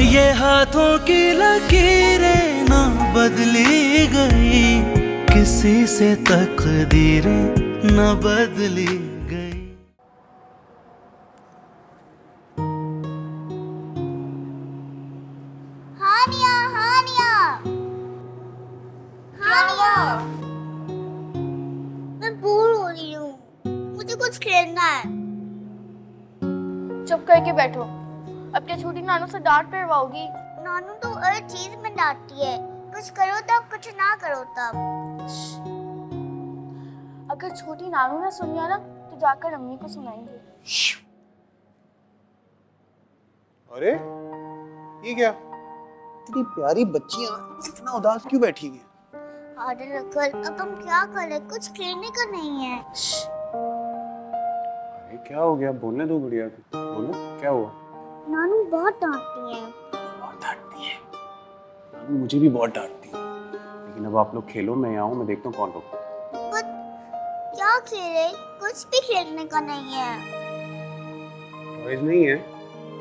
ये हाथों की लकीरें ना बदली गई, किसी से तकदीरें न बदली गई। हानिया, हानिया, हानिया, मैं बोर हो रही हूँ, मुझे कुछ खेलना है। चुप करके बैठो। अब क्या छोटी नानू से डांट पड़वाओगी? नानू तो हर चीज में डांटती है, कुछ करो तब, कुछ ना करो तब। अगर छोटी नानू ने सुन लिया ना तो जाकर अम्मी को सुनाएंगे। अरे ये क्या, इतनी प्यारी बच्चियां इतना उदास क्यों बैठी हैं? आदिल अंकल, अब हम क्या करें, कुछ खेलने का नहीं है। अरे क्या हो गया, बोलने दो गुड़िया को, बोलो क्या हुआ? नानू बहुत डांटती है। बहुत डांटती है? नानू मुझे भी बहुत डांटती है, लेकिन अब आप लोग खेलो, मैं आऊँ, मैं देखता हूँ कौन रोकता है। पर क्या खेले, कुछ भी खेलने का नहीं है। टॉयज नहीं है?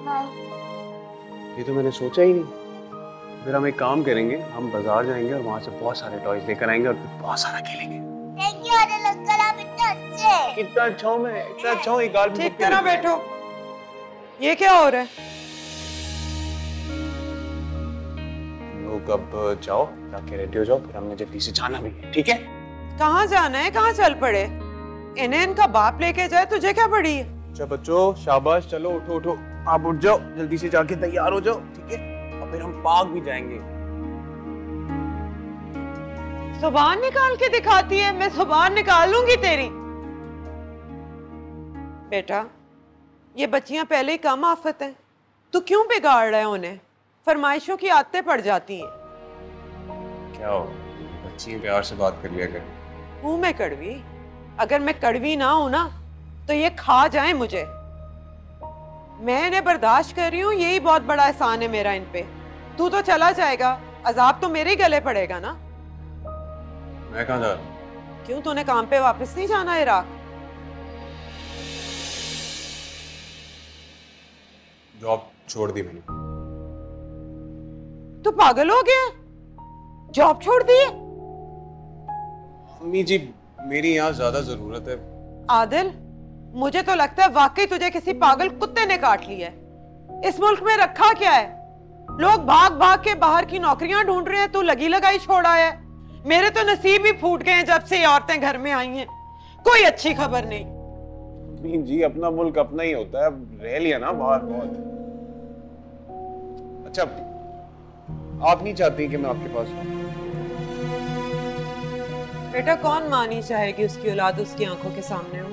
नहीं। ये तो मैंने सोचा ही नहीं। फिर हम एक काम करेंगे, हम बाजार जाएंगे और वहाँ से बहुत सारे टॉयज लेकर आएंगे और फिर बहुत सारा खेलेंगे। थैंक यू आदिल अंकल, आप इतने अच्छे हैं। कितना अच्छा हूँ मैं, इतना अच्छा हूँ। एक गाल भी ठीक तरह बैठो। ये क्या हो रहा है? लोग अब जाओ, जाके रेडी हो जाओ, फिर हमने जल्दी से जाना भी है, ठीक है? कहाँ जाना है, कहाँ चल पड़े? इन्हें इनका बाप लेके जाए, तुझे क्या पड़ी है? अच्छा बच्चों, शाबाश, चलो उठो उठो, आप उठ जाओ, जल्दी से जाके तैयार हो जाओ, ठीक है? और फिर हम पार्क भी जाएंगे। जुबान निकाल के दिखाती है, मैं जुबान निकालूंगी तेरी। बेटा, ये बच्चियां पहले ही कम आफत हैं, तू क्यों बिगाड़ रहा है उन्हें? फरमाइशों की आदतें पड़ जाती हैं। क्या हो, बच्ची प्यार से बात कर लिया कर। हूं मैं कड़वी? अगर मैं कड़वी ना हूं ना तो ये खा जाए मुझे। मैं इन्हें बर्दाश्त कर रही हूँ, यही बहुत बड़ा एहसान है मेरा इन पे। तू तो चला जाएगा, अजाब तो मेरे ही गले पड़ेगा ना। मैं कहाँ जा रहा हूँ? क्यों, तूने काम पे वापस नहीं जाना इराक? जॉब छोड़ दी मैंने। तू पागल हो गया? जॉब छोड़ दी? अम्मी जी, मेरी यहाँ ज्यादा जरूरत है। आदिल, मुझे तो लगता है वाकई तुझे किसी पागल कुत्ते ने काट लिया है। इस मुल्क में रखा क्या है? लोग भाग भाग के बाहर की नौकरियां ढूंढ रहे हैं, तू लगी लगाई छोड़ा है। मेरे तो नसीब ही फूट गए हैं जब से ये औरतें घर में आई हैं। कोई अच्छी खबर नहीं। अम्मी जी, अपना मुल्क अपना ही होता है, रह लिया ना बाहर बहुत। अच्छा, आप नहीं चाहती कि मैं आपके पास हूँ? बेटा, कौन मां नहीं चाहेगी उसकी औलाद उसकी आंखों के सामने हो,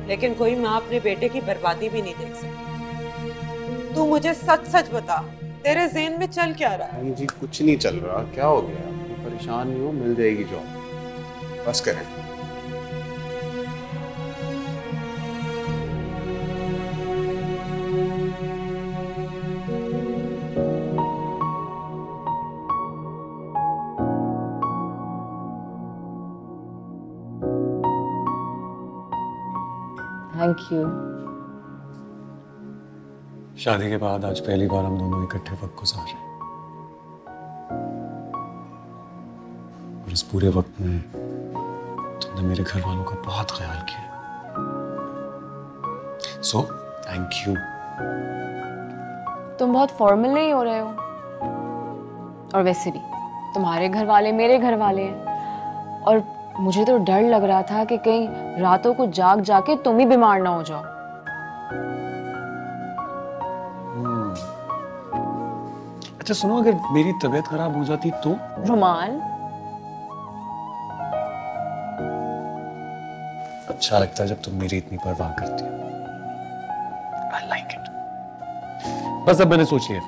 लेकिन कोई माँ अपने बेटे की बर्बादी भी नहीं देख सकती। तू मुझे सच सच बता, तेरे ज़हन में चल क्या रहा है? नहीं जी, कुछ नहीं चल रहा। क्या हो गया? आप परेशान नहीं हो, मिल जाएगी जॉब, बस करें। Thank you. शादी के बाद आज पहली बार हम दोनों इकट्ठे वक्त गुजार रहे हैं, और इस पूरे वक्त में तुमने मेरे घर वालों का बहुत ख्याल किया, सो थैंक यू। तुम बहुत फॉर्मल नहीं हो रहे हो, और वैसे भी तुम्हारे घर वाले मेरे घर वाले हैं, और मुझे तो डर लग रहा था कि कहीं रातों को जाग जाके तुम ही बीमार ना हो जाओ। अच्छा सुनो, अगर मेरी तबीयत खराब हो जाती तो? रुमान, अच्छा लगता है जब तुम मेरी इतनी परवाह करती हो। I like it. बस अब मैंने सोच लिया,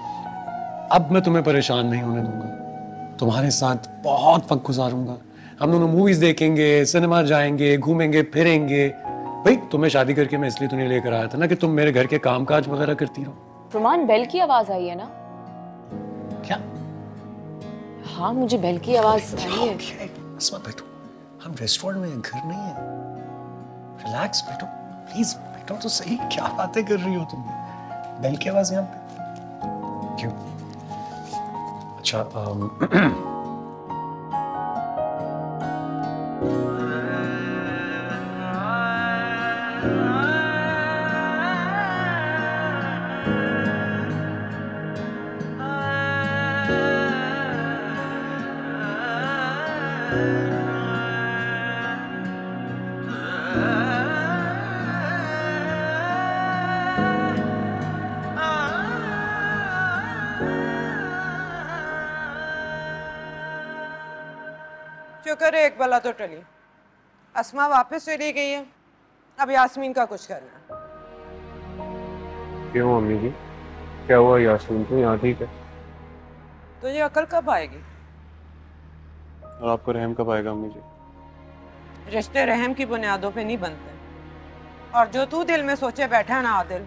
अब मैं तुम्हें परेशान नहीं होने दूंगा, तुम्हारे साथ बहुत वक्त गुजारूंगा। हम दोनों मूवीज देखेंगे, सिनेमा जाएंगे, घूमेंगे फिरेंगे। भाई तुम्हें शादी करके मैं इसलिए तो नहीं लेकर आया था ना कि तुम मेरे घर के कामकाज वगैरह करती रहो। रुमान, बेल की आवाज आई है ना? क्या? हाँ, मुझे बेल की आवाज आई है। बस मत बैठो, हम रेस्टोरेंट में, घर नहीं है। रिलैक्स बैठो, प्लीज बैठो तो सही। क्या बातें कर रही हो तुम? बेल की आवाज यहाँ पे थैंक यू। अच्छा शुक्र है एक बला तो टली। अस्मा वापस चली गई है, अब यास्मीन का कुछ करना है। क्यों अम्मी जी, क्या हुआ? यास्मीन तो यहाँ ठीक है। तुझे अकल कब आएगी? और आपको रहम कब आएगा अम्मी जी? रिश्ते रहम की बुनियादों पे नहीं बनते, और जो तू दिल में सोचे बैठा है ना आदिल,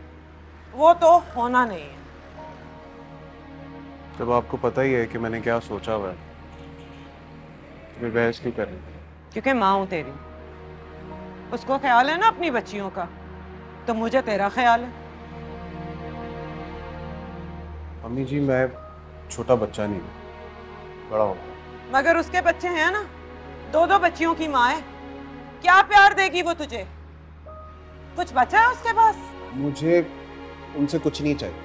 वो तो होना नहीं है। जब आपको पता ही है कि मैंने क्या सोचा हुआ है, मैं बहस क्यों कर रही? क्योंकि माँ हूं तेरी, उसको ख्याल है ना अपनी बच्चियों का, तो मुझे तेरा ख्याल है। अम्मी जी मैं छोटा बच्चा नहीं हूँ, बड़ा हो। मगर उसके बच्चे हैं ना, दो दो बच्चियों की माँ है, क्या प्यार देगी वो तुझे? कुछ बचा है उसके पास? मुझे उनसे कुछ नहीं चाहिए,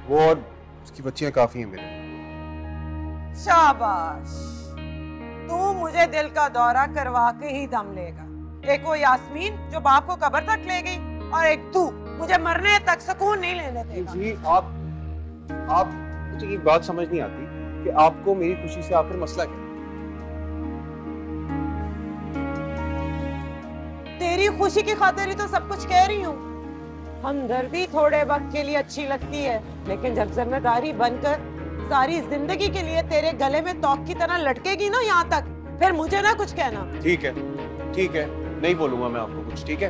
वो और उसकी बच्चियां काफी हैं मेरे लिए। शाबाश, तू मुझे दिल का दौरा करवा के ही दम लेगा। एक वो यास्मीन जो बाप को कब्र तक ले गई, और एक तू मुझे मरने तक सुकून नहीं लेने देगा। जी आप मुझे ये बात समझ नहीं आती कि आपको मेरी खुशी से आखिर मसला क्या है? तेरी खुशी की खातिर ही तो सब कुछ कह रही हूँ। हमदर्दी थोड़े वक्त के लिए अच्छी लगती है, लेकिन जब जिम्मेदारी बनकर सारी जिंदगी के लिए तेरे गले में तोक की तरह लटकेगी ना यहाँ तक, फिर मुझे ना कुछ कहना। ठीक है, नहीं बोलूंगा मैं आपको कुछ, ठीक है?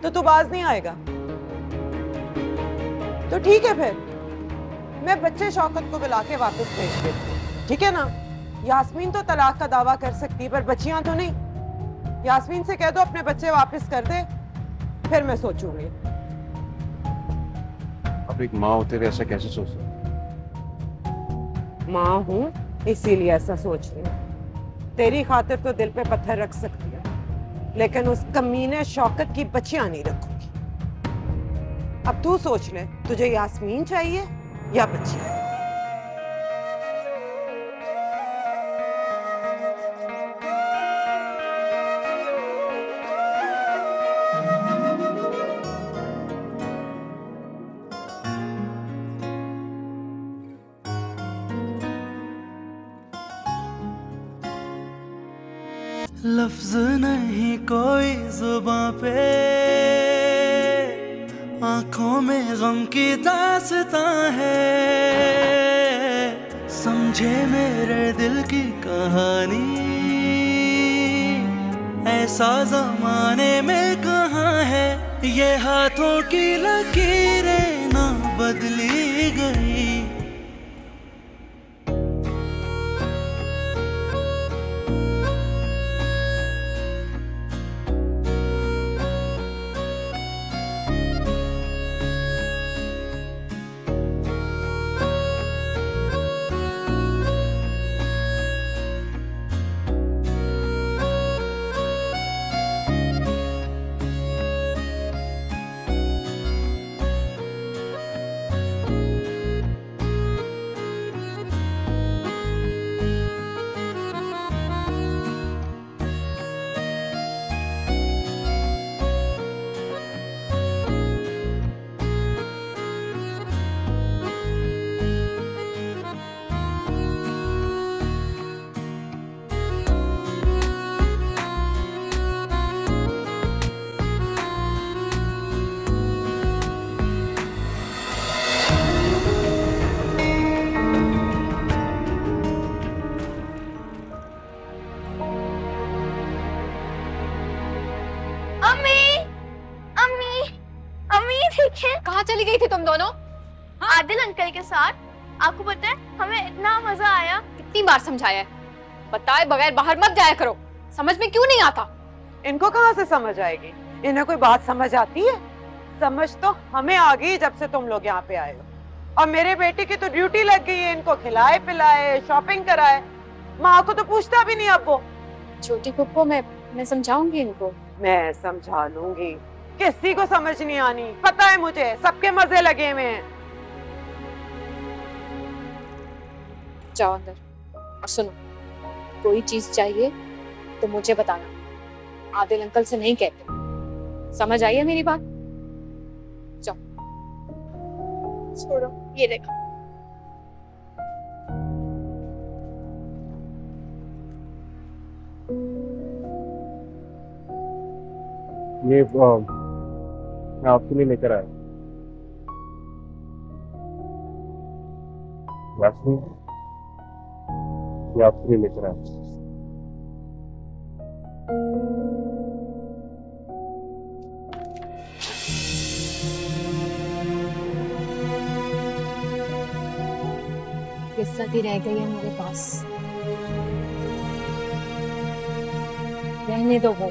तो तू बाज नहीं आएगा तो ठीक है, फिर मैं बच्चे शौकत को बुला के वापस भेज देती हूँ, ठीक है ना? यास्मीन तो तलाक का दावा कर सकती, पर बच्चियां तो नहीं। यास्मीन से कह दो अपने बच्चे वापस कर दे, फिर मैं सोचूंगी। आप एक माँ होते हुए ऐसा कैसे सोच सकते? माँ हूं इसीलिए ऐसा सोच रही हूँ। तेरी खातिर तो दिल पे पत्थर रख सकती है, लेकिन उस कमीने शौकत की बच्चियां नहीं रखूंगी। अब तू सोच ले, तुझे यास्मीन चाहिए या बच्चियां? लफ्ज नहीं कोई जुबां पे, आंखों में गम की दास्तां है। समझे मेरे दिल की कहानी, ऐसा जमाने में कहाँ है। ये हाथों की लकीरें ना बदली गई, कहाँ चली गई थी तुम दोनों? आदिल अंकल के साथ। आपको पता है हमें इतना मजा आया। कितनी बार समझाया है, बताए बगैर बाहर मत जाया करो। समझ में क्यों नहीं आता? इनको कहाँ से समझ आएगी? इन्हें कोई बात समझ आती है? समझ तो हमें आ गई जब से तुम लोग यहाँ पे आए हो। और मेरे बेटे की तो ड्यूटी लग गई है, इनको खिलाए पिलाए शॉपिंग कराए। माँ को तो पूछता भी नहीं अब वो। छोटी पुप्पो, मैं समझाऊंगी इनको। मैं समझा लूंगी, किसी को समझ नहीं आनी, पता है मुझे, सबके मजे लगे हुए हैं। जाओ अंदर और सुनो, कोई चीज चाहिए तो मुझे बताना, आदिल अंकल से नहीं कहते। समझ आई है मेरी बात? जाओ। छोड़ो, ये देखो। ये मैं आपके लिए लेकर आया। ये आपके लिए लेकर आया। ये सदी रह गई है मेरे पास, रहने दो वो।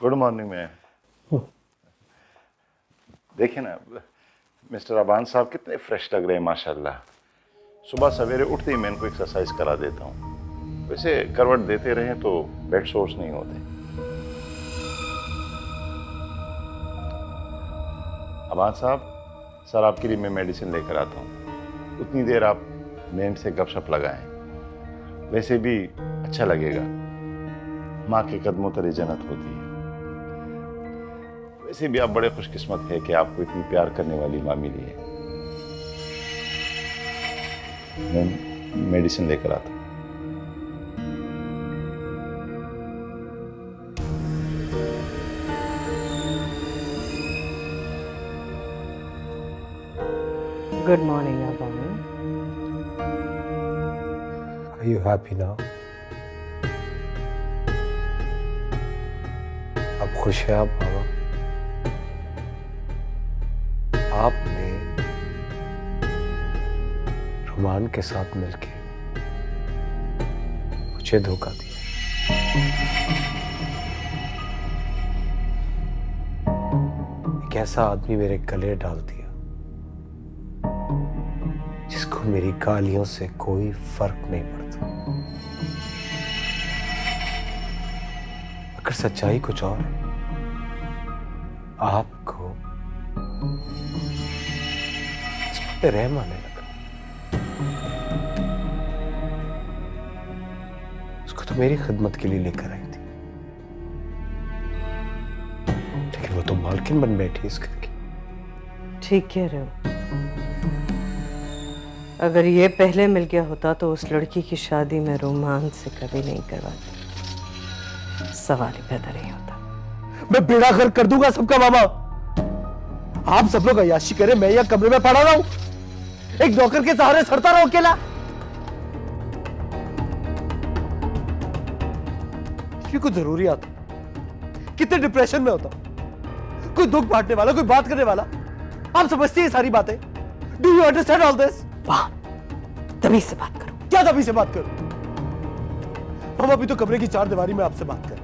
Good morning ma'am. देखिए ना मिस्टर अबान साहब कितने फ्रेश लग रहे हैं माशाल्लाह। सुबह सवेरे उठते ही मैं इनको एक्सरसाइज करा देता हूँ। वैसे करवट देते रहें तो बेड सोर्स नहीं होते। अबान साहब, सर आपके लिए मैं मेडिसिन लेकर आता हूँ, उतनी देर आप मैम से गपशप लगाएं, वैसे भी अच्छा लगेगा। माँ के कदमों तले जन्नत होती है। वैसे भी आप बड़े खुशकिस्मत है कि आपको इतनी प्यार करने वाली माँ मिली है। मैं मेडिसिन लेकर आता हूँ। Good morning, Abami. Are you happy now? अब खुश है आप बाबा? आपने रोमान के साथ मिलके मुझे धोखा दिया। एक ऐसा आदमी मेरे गले डाल दिया जिसको मेरी गालियों से कोई फर्क नहीं पड़ता। अगर सच्चाई कुछ और है, आपको इस पे रहम आने लगा। उसको तो मेरी खिदमत के लिए लेकर आई थी, लेकिन वो तो मालकिन बन बैठी इस घर की। ठीक कह रहे हो। अगर ये पहले मिल गया होता तो उस लड़की की शादी में रोमान से कभी नहीं करवाती। सवाल ही पैदा नहीं होता। मैं बेड़ा गर्क कर दूंगा सबका मामा। आप सब लोग अय्याशी करें, मैं यहाँ कमरे में पड़ा रहा हूं, एक नौकर के सहारे सड़ता रहा अकेला। ये कुछ जरूरी आता, कितने डिप्रेशन में होता, कोई दुख बांटने वाला, कोई बात करने वाला। आप समझती हैं सारी बातें? Do you understand all this? वाह, तमीज से बात करो। क्या तमीज से बात करो? हम अभी तो कमरे की चार दीवारी में आपसे बात करें।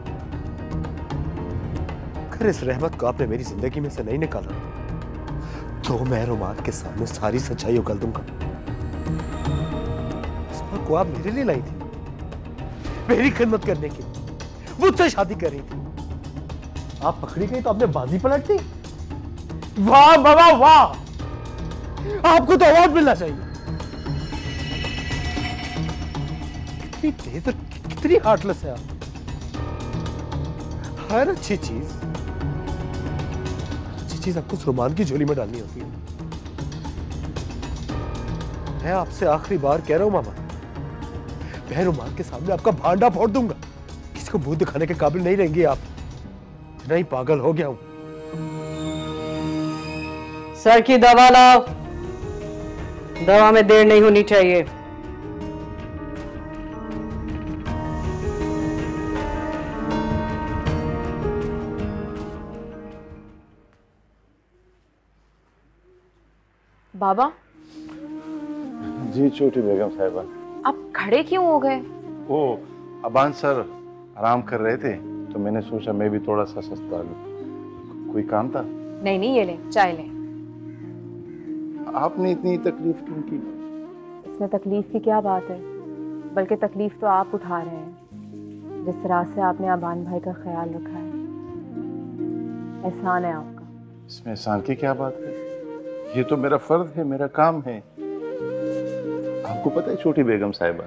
अगर इस रहमत को आपने मेरी जिंदगी में से नहीं निकाला तो मैं रोमान के सामने सारी सच्चाई उगल दूंगा। को आप मेरे लिए लाई थी, मेरी खिदमत करने की, मुझसे शादी कर रही थी। आप पकड़ी गई तो आपने बाजी पलट दी। वाह बाबा वाह, आपको तो अवार्ड मिलना चाहिए। हेजल कितनी हार्टलेस है आप। हर अच्छी चीज आपको उस रुमाल की झोली में डालनी होती है। मैं आपसे आखिरी बार कह रहा हूं मामा, मैं रुमाल के सामने आपका भांडा फोड़ दूंगा। किसी को मुंह दिखाने के काबिल नहीं रहेंगे आप। इतना ही पागल हो गया हूं। सर की दवा लाओ, दवा में देर नहीं होनी चाहिए। बाबा जी छोटी बेगम साहिबा। आप खड़े क्यों हो गए? वो अबान सर आराम कर रहे थे तो मैंने सोचा मैं भी थोड़ा सा सस्ता लूं। कोई काम था? नहीं नहीं, ये लें, चाय लें। आपने इतनी तकलीफ क्यों की? इसमें तकलीफ की क्या बात है, बल्कि तकलीफ तो आप उठा रहे हैं। जिस तरह से आपने अबान भाई का ख्याल रखा है, एहसान है आपका। इसमें एहसान की क्या बात है? ये तो मेरा फर्ज है, मेरा काम है। आपको पता है छोटी बेगम साहिबा,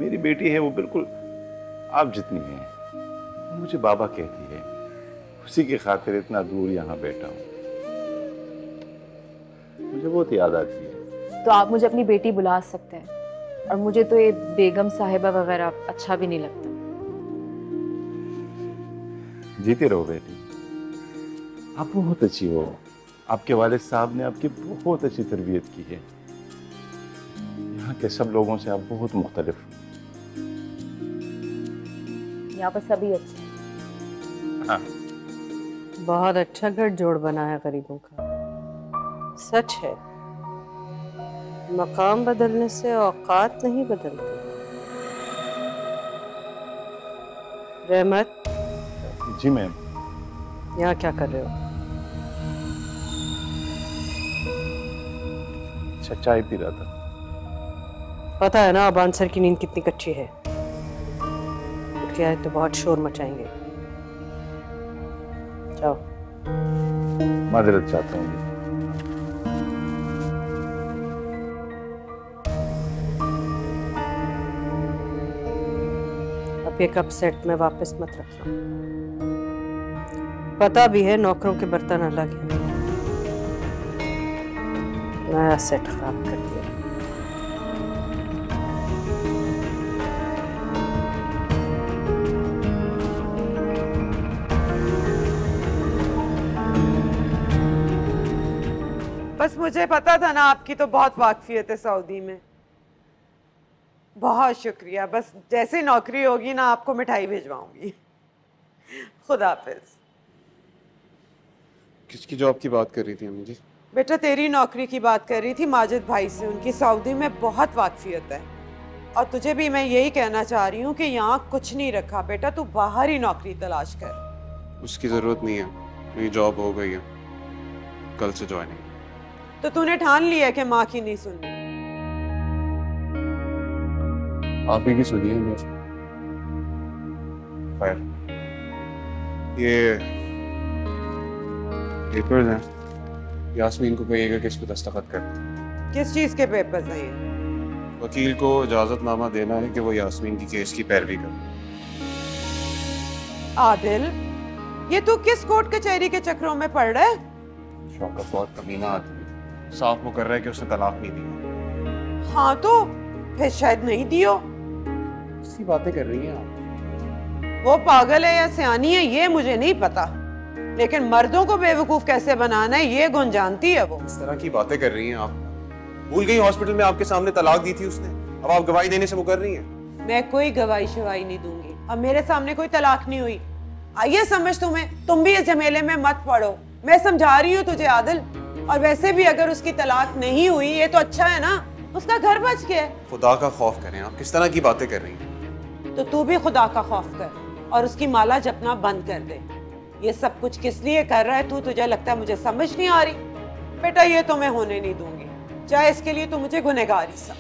मेरी बेटी है वो बिल्कुल आप जितनी है। मुझे बाबा कहती है, उसी की खातिर इतना दूर यहाँ बैठा हूँ। मुझे बहुत याद आती है। तो आप मुझे अपनी बेटी बुला सकते हैं, और मुझे तो ये बेगम साहिबा वगैरह अच्छा भी नहीं लगता। जीते रहो बेटी, आप बहुत अच्छी हो। आपके वालिद साहब ने आपकी बहुत अच्छी तरबियत की है। यहाँ के सब लोगों से आप बहुत मुख्तलिफ हो। यहाँ पर सभी अच्छे हैं। हाँ। बहुत अच्छा गठजोड़ बना है गरीबों का। सच है, मकाम बदलने से औकात नहीं बदलती। रहमत। जी मैम। यहाँ क्या कर रहे हो? अच्छा, चाय पी रहा था। पता है ना अब आंसर की नींद कितनी कच्ची है। उठ के आए तो बहुत शोर मचाएंगे। जाओ। माजरत चाहता हूँ। अब ये कप सेट में वापस मत रखना। पता भी है नौकरों के बर्तन अलग हैं। नया सेट खराब कर दिया। बस मुझे पता था ना आपकी तो बहुत वाकफियत है सऊदी में। बहुत शुक्रिया। बस जैसे नौकरी होगी ना आपको मिठाई भिजवाऊंगी। खुदा हाफिज। किसकी जॉब की बात कर रही थी अम्मी जी? बेटा तेरी नौकरी की बात कर रही थी माजिद भाई से। उनकी सऊदी में बहुत वाकफियत है, और तुझे भी मैं यही कहना चाह रही हूँ कि यहाँ कुछ नहीं रखा बेटा, तू बाहर ही नौकरी तलाश कर। उसकी जरूरत नहीं है, मेरी जॉब हो गई है, कल से ज्वाइनिंग। तो तूने ठान लिया कि माँ की नहीं सुननी? आप ही की सुनिए मेरी। खैर, ये पेपर्स हैं, यास्मीन को कहिएगा कि इस पे दस्तखत कर। किस चीज के पेपर्स हैं ये? वकील को इजाजतनामा देना है कि वो यास्मीन की केस की पैरवी करे। आदिल, ये तू किस कोर्ट कचहरी के चक्रों में पड़ रहा है? शौकत बहुत कमीना आदमी, साफ वो कर रहा है कि उसने तलाक नहीं दी। हाँ तो फिर शायद नहीं दियो। इसी बातें कर रही हैं आप। वो पागल है या सियानी है ये मुझे नहीं पता, लेकिन मर्दों को बेवकूफ कैसे बनाना है ये गुण जानती है वो। इस तरह की बातें कर रही हैं आप। भूल गई हॉस्पिटल में आपके सामने तलाक दी थी उसने, अब आप गवाही देने से मुकर रही हैं। मैं कोई गवाही शवाही नहीं दूंगी। अब मेरे सामने कोई तलाक नहीं हुई। आइए समझ तुम्हें, तुम भी इस झमेले में मत पड़ो। मैं समझा रही हूँ तुझे आदिल। और वैसे भी अगर उसकी तलाक नहीं हुई ये तो अच्छा है ना, उसका घर बच गया। खुदा का खौफ करें, आप किस तरह की बातें कर रही हैं? तो तू भी खुदा का खौफ कर और उसकी माला जपना बंद कर दे। ये सब कुछ किस लिए कर रहा है तू? तुझे लगता है मुझे समझ नहीं आ रही? बेटा ये तो मैं होने नहीं दूंगी, चाहे इसके लिए तू मुझे गुनहगार ही समझ।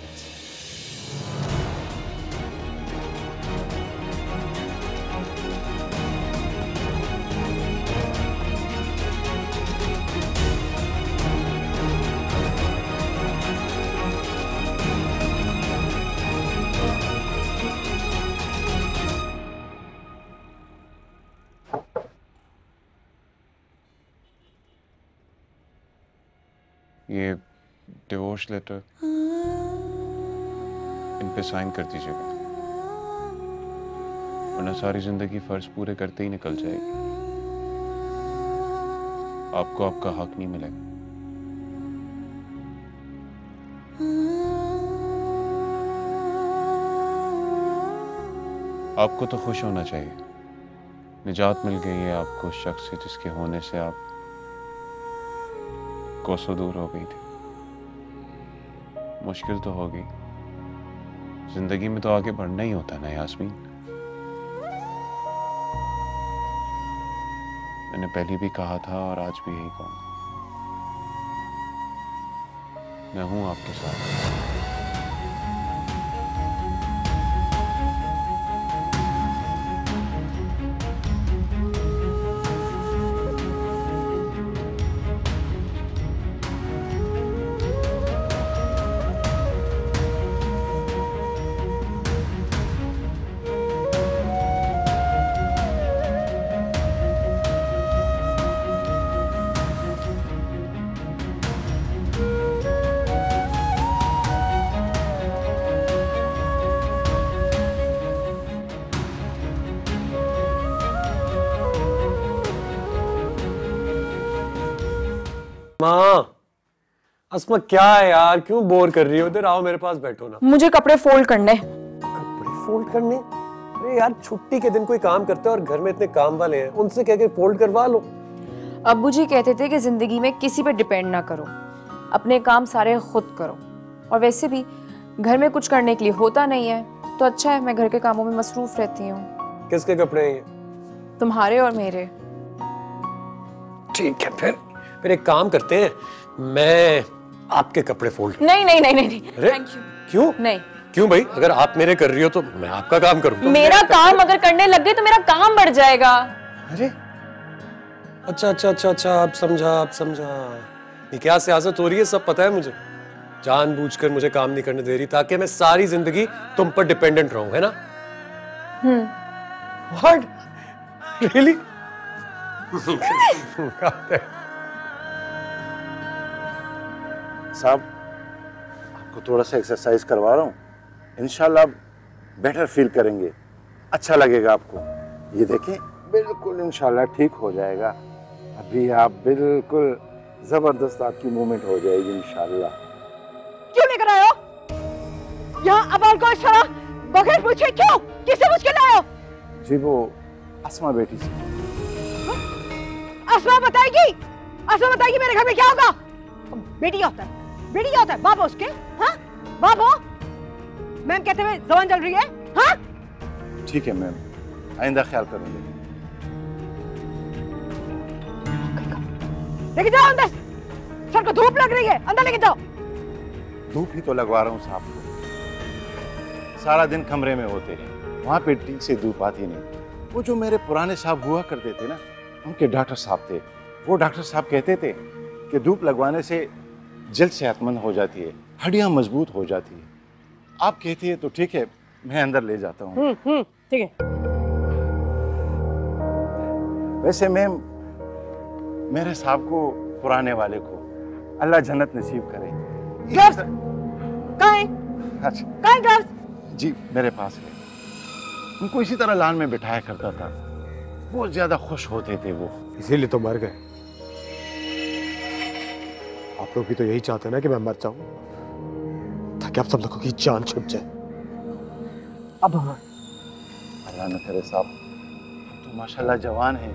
ये डिवोर्स लेटर इन पे साइन कर दीजिएगा, वरना सारी जिंदगी फर्ज पूरे करते ही निकल जाएगी। आपको आपका हक नहीं मिलेगा। आपको तो खुश होना चाहिए, निजात मिल गई है आपको उस शख्स से जिसके होने से आप कोसों दूर हो गई थी। मुश्किल तो होगी, जिंदगी में तो आगे बढ़ना ही होता ना यास्मीन। मैंने पहले भी कहा था और आज भी यही कहूंगा, मैं हूं आपके साथ। माँ, अस्मा क्या है यार, क्यों बोर कर रही हो? इधर आओ, मेरे पास बैठो ना। मुझे कपड़े फोल्ड करने। कपड़े फोल्ड करने? अरे यार, छुट्टी के दिन कोई काम करता है और घर में इतने काम वाले हैं, उनसे कह के फोल्ड करवा लो। अब्बू जी कहते थे कि जिंदगी में किसी पे डिपेंड ना करो, अपने काम सारे खुद करो। और वैसे भी घर में कुछ करने के लिए होता नहीं है, तो अच्छा है मैं घर के कामों में मसरूफ रहती हूँ। किसके कपड़े हैं ये? तुम्हारे और मेरे। ठीक है, फिर एक काम करते हैं, मैं आपके कपड़े फोल्ड। नहीं नहीं नहीं नहीं, अरे थैंक यू। क्यों? नहीं क्यों भाई? अगर आप मेरे कर रही हो तो मैं आपका काम करूँ। मेरा काम अगर करने लग गए तो मेरा काम बढ़ जाएगा। अरे अच्छा अच्छा अच्छा अच्छा, आप समझा। ये क्या सियासत हो रही है, सब पता है मुझे। जानबूझकर मुझे काम नहीं करने दे रही ताकि मैं सारी जिंदगी तुम पर डिपेंडेंट रहूं, है ना? What? Really? साहब, आपको थोड़ा सा एक्सरसाइज करवा रहा हूँ, इंशाल्लाह आप बेटर फील करेंगे, अच्छा लगेगा आपको। ये देखें, बिल्कुल इंशाल्लाह ठीक हो जाएगा। अभी आप बिल्कुल जबरदस्त, आपकी मूवमेंट हो जाएगी इंशाल्लाह। क्यों लेकर आए हो यहाँ अबाल को? इस तरह बगैर पूछे क्यों? किसे पूछ के लाए हो? जी वो अस्मा बेटी से। अस्मा बताएगी मेरे घर में क्या होगा। बेटी होता है बाप हो उसके। हाँ बाप हो। मैम कहते हुए जबान चल रही है। हाँ ठीक है मैम, आइंदा ख्याल करूंगी। लेके जाओ अंदर, सर को धूप लग रही है, अंदर लेके जाओ। धूप ही तो लगवा रहा हूँ साहब को, सारा दिन कमरे में होते हैं, वहाँ पे ठीक से धूप आती नहीं। वो जो मेरे पुराने साहब हुआ करते थे ना, उनके डॉक्टर साहब थे, वो डॉक्टर साहब कहते थे कि धूप लगवाने से जल्द सेहतमंद हो जाती है, हड्डियाँ मजबूत हो जाती है। आप कहती है तो ठीक है, मैं अंदर ले जाता हूँ। ठीक है। वैसे मैम, मेरे साहब को, पुराने वाले को अल्लाह जन्नत नसीब करे। ग्लव्स कहाँ है? अच्छा, कहाँ है ग्लव्स? जी मेरे पास है। उनको इसी तरह लान में बिठाया करता था, बहुत ज्यादा खुश होते थे वो, इसीलिए तो मर गए। आप लोग भी तो यही चाहते हैं ना कि मैं मर जाऊं, ताकि आप सब लोगों की जान छुट जाए। अब अल्लाह न करे साहब, हम तो माशाल्लाह जवान हैं,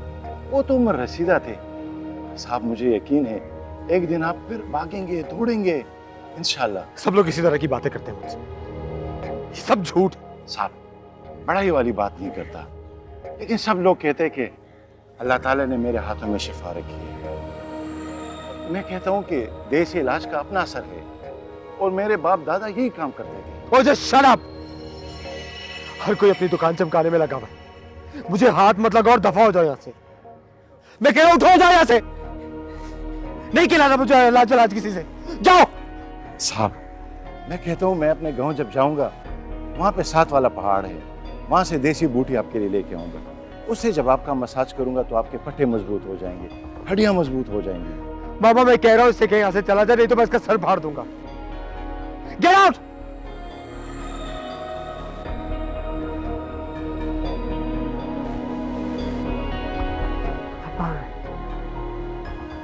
वो तो उम्र रसीदा थे। साहब मुझे यकीन है एक दिन आप फिर भागेंगे, दौड़ेंगे इंशाल्लाह। सब लोग इसी तरह की बातें करते हैं मुझसे, ये सब झूठ। साहब बड़ाई वाली बात नहीं करता, लेकिन सब लोग कहते हैं कि अल्लाह ताला ने मेरे हाथों में शिफा रखी है। मैं कहता हूँ कि देसी इलाज का अपना असर है, और मेरे बाप दादा यही काम करते थे। ओ जस्ट शट अप। हर कोई अपनी दुकान चमकाने में लगा हुआ है, मुझे हाथ मत लगाओ और दफा हो जाओ यहाँ से। मैं कह रहा हूँ उठो जाओ यहाँ से, नहीं खिलाना मुझे इलाज किसी से, जाओ। साहब मैं कहता हूँ, मैं अपने गांव जब जाऊंगा, वहाँ पे 7 वाला पहाड़ है, वहाँ से देसी बूटी आपके लिए लेके आऊंगा। उससे जब आपका मसाज करूंगा तो आपके पट्टे मजबूत हो जाएंगे, हड्डियाँ मजबूत हो जाएंगी, मामा मैं कह रहा हूं इससे कहीं यहां से चला जाए, नहीं तो मैं इसका सर फाड़ दूंगा। Get out.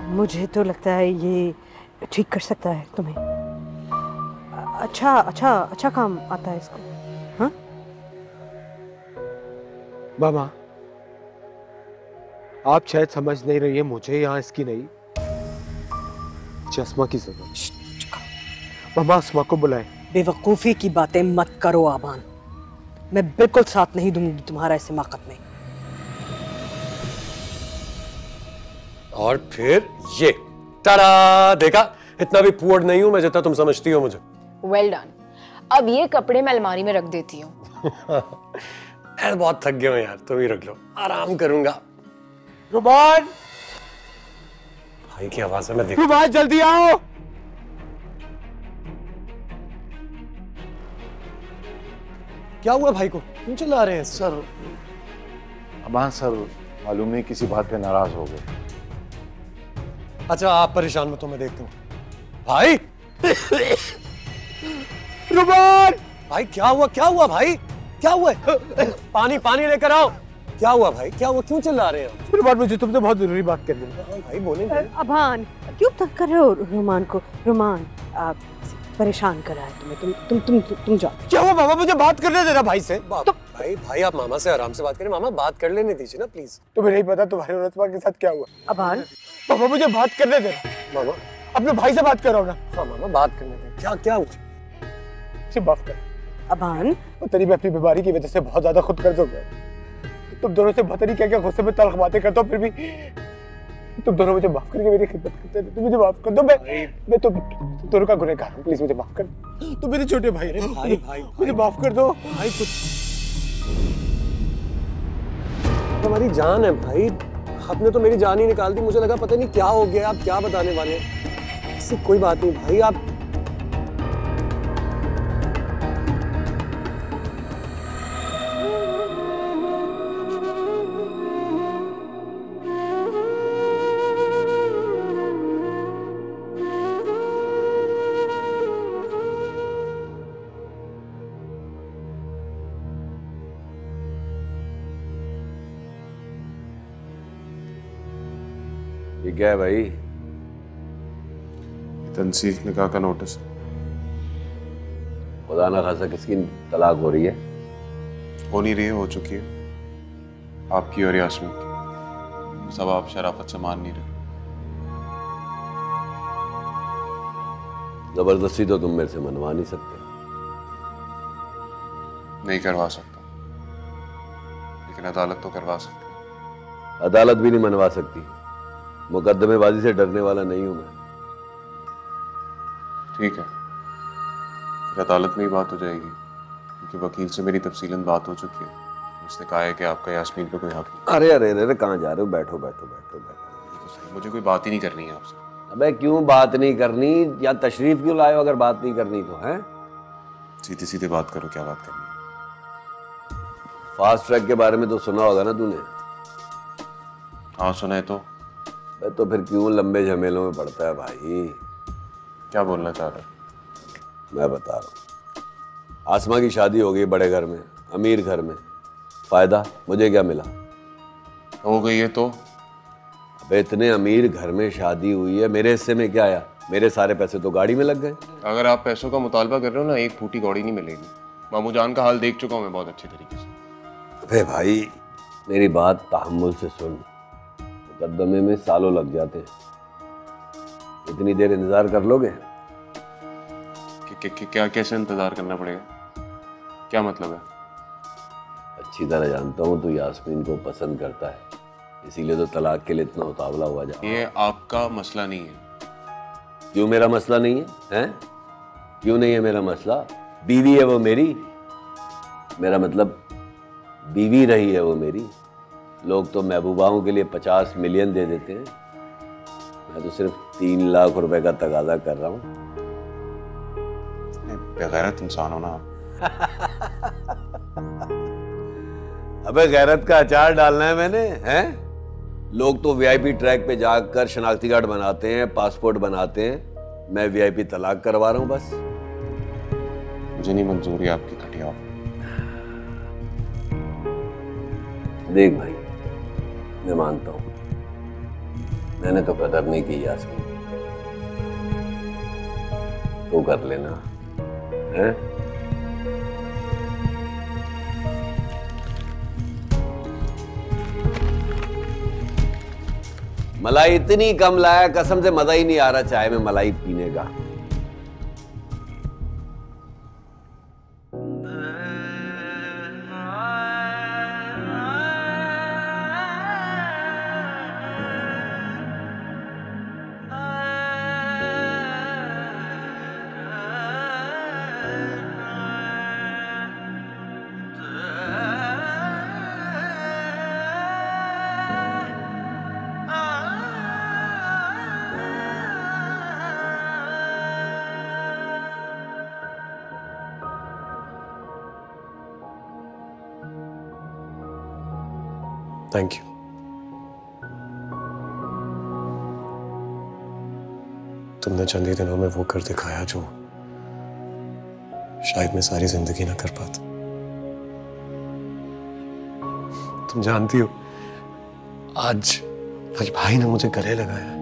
मुझे तो लगता है ये ठीक कर सकता है तुम्हें। अच्छा अच्छा अच्छा काम आता है इसको। हाँ मामा आप शायद समझ नहीं रही है, मुझे यहाँ इसकी नहीं चश्मा की जरूरत। मामा अस्मा को बुलाए। बेवकूफी की बातें मत करो आबान, मैं बिल्कुल साथ नहीं दूंगी तुम्हारा इस हिमाकत में। और फिर ये टाड़ा, देखा इतना भी पुअर नहीं हूं मैं जितना तुम समझती हो मुझे। Well done. अब ये कपड़े मैं अलमारी में रख देती हूँ। यार बहुत थक गया हूं यार, तुम ही रख लो, आराम करूंगा। रुमान, भाई की आवाज है, मैं देखता रुमान जल्दी आओ। क्या हुआ भाई को, क्यों चिल्ला रहे हैं? सर अबान सर मालूम नहीं किसी बात पे नाराज हो गए। अच्छा आप परेशान मत हो, मैं देखता हूँ। भाई रुमान, भाई क्या हुआ, क्या हुआ भाई, क्या हुआ? पानी पानी लेकर आओ। क्या हुआ भाई, क्या हुआ, क्यों चिल्ला रहे हैं? रुमान मुझे तुमसे बहुत जरूरी बात करनी है। भाई बोले। अबान क्यों तंग कर रहे हो रुमान को? रुमान आप परेशान कर रहा है तुम्हें। तुम जाओ। क्या हुआ मामा, मुझे बात करने देना भाई से। भाई आप मामा से आराम से बात करें, मामा बात कर लेने दीजिए ना प्लीज। तुम्हें नहीं पता तुम्हारे और अस्मा के साथ क्या हुआ? अबान मामा मुझे बात करने देना। मामा अपने भाई से बात करो ना। हाँ मामा बात करने दें। क्या क्या हुआ? माफ कर अबान। तेरी मैं अपनी बीमारी की वजह से बहुत ज्यादा खुद कर्ज हो गया। तुम दोनों से पता नहीं क्या क्या गुस्से में तल्ख बातें करता हूँ, फिर भी तुम दोनों मुझे माफ करके मेरी खिदमत करते हैं। तुम मुझे माफ कर दो, मैं तुम दोनों का गुनहगार हूँ, प्लीज मुझे माफ कर। तुम मेरे छोटे भाई हो, भाई मुझे माफ कर दो। भाई कुछ हमारी जान है भाई, आपने तो मेरी जान ही निकाल दी। मुझे लगा पता नहीं क्या हो गया, आप क्या बताने वाले हैं। ऐसी कोई बात नहीं भाई, आप ये क्या है भाई? तंसीख निकाह का नोटिस। खुदा ना खासा किसकी तलाक हो रही है? हो नहीं रही है, हो चुकी है, आपकी और यास्मीन की। सब आप शराफत से मान नहीं रहे। जबरदस्ती तो तुम मेरे से मनवा नहीं सकते। नहीं करवा सकता, लेकिन अदालत तो करवा सकती। अदालत भी नहीं मनवा सकती। मुकदमेबाजी से डरने वाला नहीं हूं मैं। ठीक है, फिर अदालत में ही बात हो जाएगी, क्योंकि वकील से मेरी तफसीलन बात हो चुकी है। उसने कहा है कि आपका यास्मीन पे कोई हक नहीं। अरे अरे अरे कहाँ जा रहे हो? बैठो बैठो बैठो बैठो। मुझे कोई बात ही नहीं करनी है आपसे। अबे क्यों बात नहीं करनी? या तशरीफ क्यों लाए हो अगर बात नहीं करनी तो? है सीधे सीधे बात करो, क्या बात करनी है? फास्ट ट्रैक के बारे में तो सुना होगा ना तूने? हाँ सुना है। तो फिर क्यों लंबे झमेलों में पड़ता है भाई? क्या बोलना चाह रहे? मैं बता रहा हूँ, आसमा की शादी हो गई बड़े घर में, अमीर घर में। फायदा मुझे क्या मिला? हो गई है तो? अबे इतने अमीर घर में शादी हुई है, मेरे हिस्से में क्या आया? मेरे सारे पैसे तो गाड़ी में लग गए। अगर आप पैसों का मुतालबा कर रहे हो ना, एक फूटी गौड़ी नहीं मिलेगी। मामू जान का हाल देख चुका हूँ मैं बहुत अच्छी तरीके से। अबे भाई मेरी बात तहम्मुल से सुन। मुकदमे में सालों लग जाते हैं, इतनी देर इंतजार कर लोगे? क्या कैसे इंतजार करना पड़ेगा? क्या मतलब है? अच्छी तरह जानता हूँ तू यास्मीन को पसंद करता है, इसीलिए तो तलाक के लिए इतना उतावला हुआ जा। ये आपका मसला नहीं है। क्यों मेरा मसला नहीं है? हैं? क्यों नहीं है मेरा मसला? बीवी है वो मेरी। मेरा मतलब बीवी रही है वो मेरी। लोग तो महबूबाओं के लिए 50 मिलियन दे देते हैं, मैं तो सिर्फ 3 लाख रुपए का तगाजा कर रहा हूँ। बेगैरत इंसान हो ना आप। अबे गैरत का अचार डालना है मैंने, हैं? लोग तो वीआईपी ट्रैक पे जाकर शनाख्ती कार्ड बनाते हैं, पासपोर्ट बनाते हैं। मैं वीआईपी तलाक करवा रहा हूं बस। मुझे नहीं मंजूर है आपकी घटिया। देख भाई, मैं मानता हूं मैंने तो कदर नहीं की यास्मीन, तो कर लेना है। मलाई इतनी कम लाया, कसम से मजा ही नहीं आ रहा चाय में मलाई पीने का। Thank you. तुमने चंद ही दिनों में वो कर दिखाया जो शायद मैं सारी जिंदगी ना कर पाता। तुम जानती हो, आज भाई ने मुझे गले लगाया है।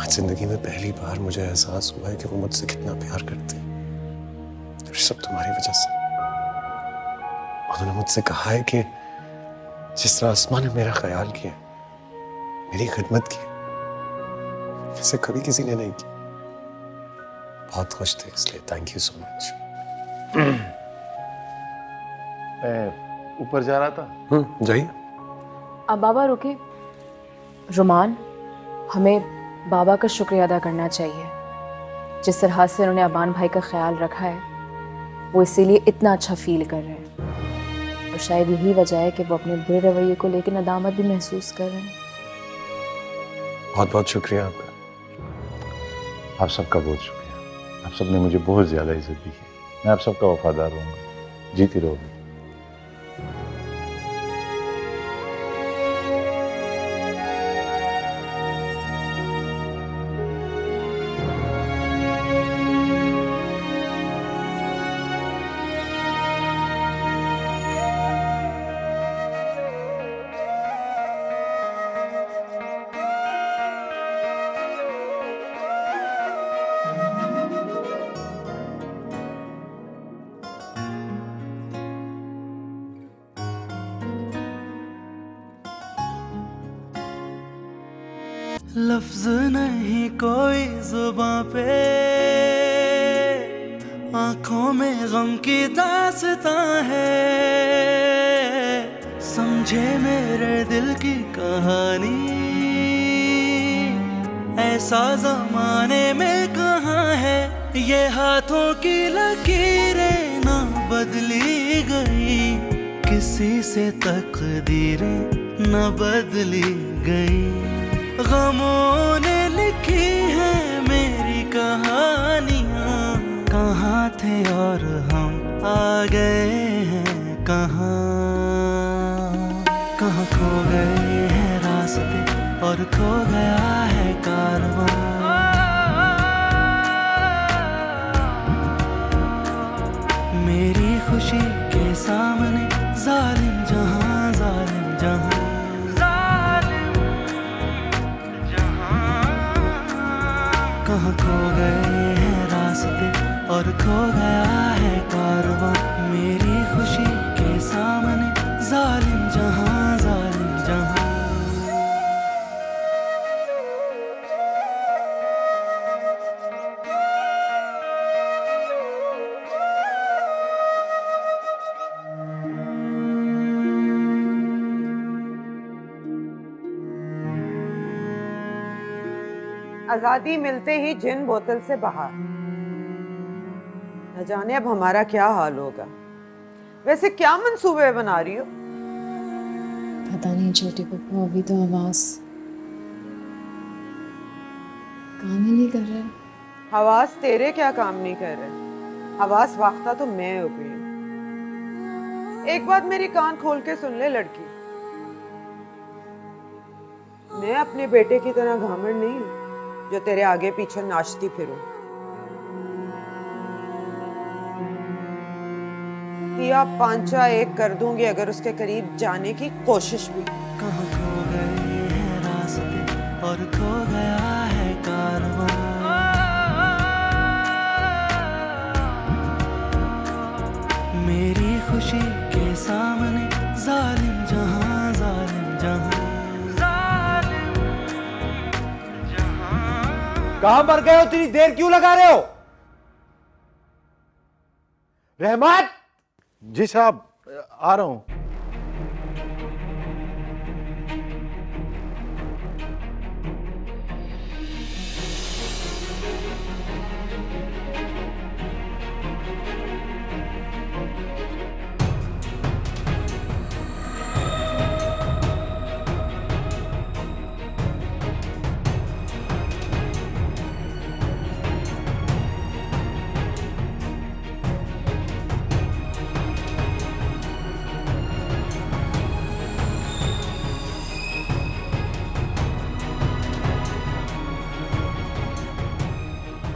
आज जिंदगी में पहली बार मुझे एहसास हुआ है कि वो मुझसे कितना प्यार करते हैं। और सब तुम्हारी वजह से। उन्होंने मुझसे कहा है कि जिस तरह आसमान ने मेरा ख्याल किया, मेरी खिदमत की, ऐसे कभी किसी ने नहीं की। बहुत खुश थे, इसलिए थैंक यू सो मच। मैं ऊपर जा रहा था। जाइए। अब बाबा रुके। रुमान, हमें बाबा का शुक्रिया अदा करना चाहिए। जिस तरह से उन्होंने अबान भाई का ख्याल रखा है, वो इसीलिए इतना अच्छा फील कर रहे हैं। और शायद यही वजह है कि वो अपने बुरे रवैये को लेकर नदामत भी महसूस कर रहे हैं। बहुत बहुत शुक्रिया आपका। आप सबका बहुत शुक्रिया। आप सबने मुझे बहुत ज्यादा इज्जत दी है। मैं आप सबका वफादार रहूंगा। जीती रहोगे। लफ्ज नहीं कोई जुबां पे, आंखों में गम की दास्तां है। समझे मेरे दिल की कहानी, ऐसा जमाने में कहाँ है। ये हाथों की लकीरें ना बदली गई, किसी से तकदीरें न बदली गई। गमों ने लिखी है मेरी कहानियाँ, कहाँ थे और हम आ गए हैं कहाँ। कहाँ खो गए हैं रास्ते और खो गया है कारवां। मेरी खुशी के सामने जालिम जहां, जालिम जहां। कहाँ खो गए हैं रास्ते और खो गया है कारवां। मेरी खुशी के सामने जालिम जहां, जालिम जहां। आजादी मिलते ही जिन बोतल से बाहर। न जाने अब हमारा क्या हाल होगा। वैसे क्या मंसूबे बना रही हो? पता नहीं छोटी पप्पू, अभी तो आवाज काम ही नहीं कर रहा है। हवास तेरे क्या काम नहीं कर रहे? हवास वाख्ता तो मैं हो गई। एक बात मेरी कान खोल के सुन ले लड़की, मैं अपने बेटे की तरह घामड़ नहीं जो तेरे आगे पीछे नाचती फिरूं। या पांचा एक कर दूंगी अगर उसके करीब जाने की कोशिश भी। कहाँ खो गए हैं रास्ते और खो गया है कारवां। मेरी खुशी के सामने जालिम जहां, जालिम जहां, कहां पर गए हो? इतनी देर क्यों लगा रहे हो? रहमान। जी साहब, आ रहा हूं।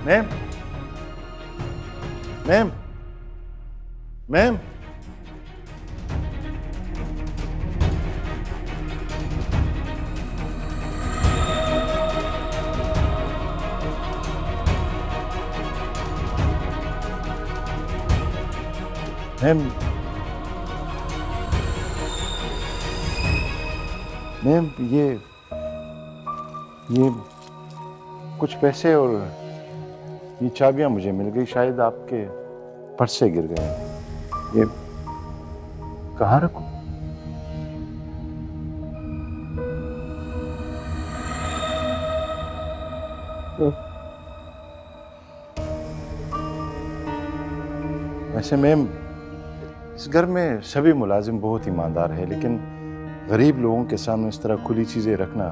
Ma'am, ma'am, ma'am, ma'am, ma'am, ये कुछ पैसे और ये चाबियां मुझे मिल गई, शायद आपके पर्स से गिर गए। ये कहाँ रखूं? वैसे मैम, इस घर में सभी मुलाजिम बहुत ईमानदार है, लेकिन गरीब लोगों के सामने इस तरह खुली चीजें रखना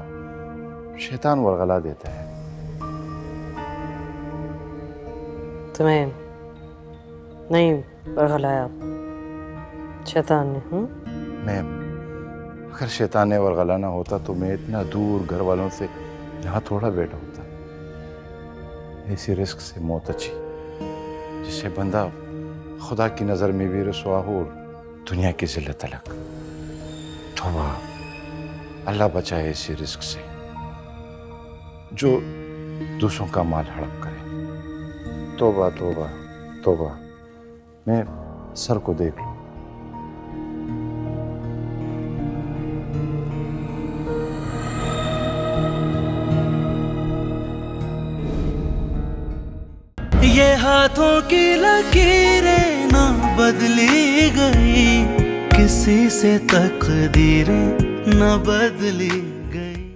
शैतान वरगला देता है। तुम्हें नहीं वरगलाया शैतान ने? मैम, अगर शैतान ने वरगलाना होता तो मैं इतना दूर घर वालों से यहाँ थोड़ा बैठा होता। ऐसी रिस्क से मौत अच्छी, जिससे बंदा खुदा की नज़र में भी रसवा हो और दुनिया की जिल्लत तलक। तौबा, अल्लाह बचाए ऐसी रिस्क से जो दूसरों का माल हड़प करे। तौबा तौबा तौबा। मैं सर को देख लूं। ये हाथों की लकीरें ना बदली गई, किसी से तकदीरें न बदली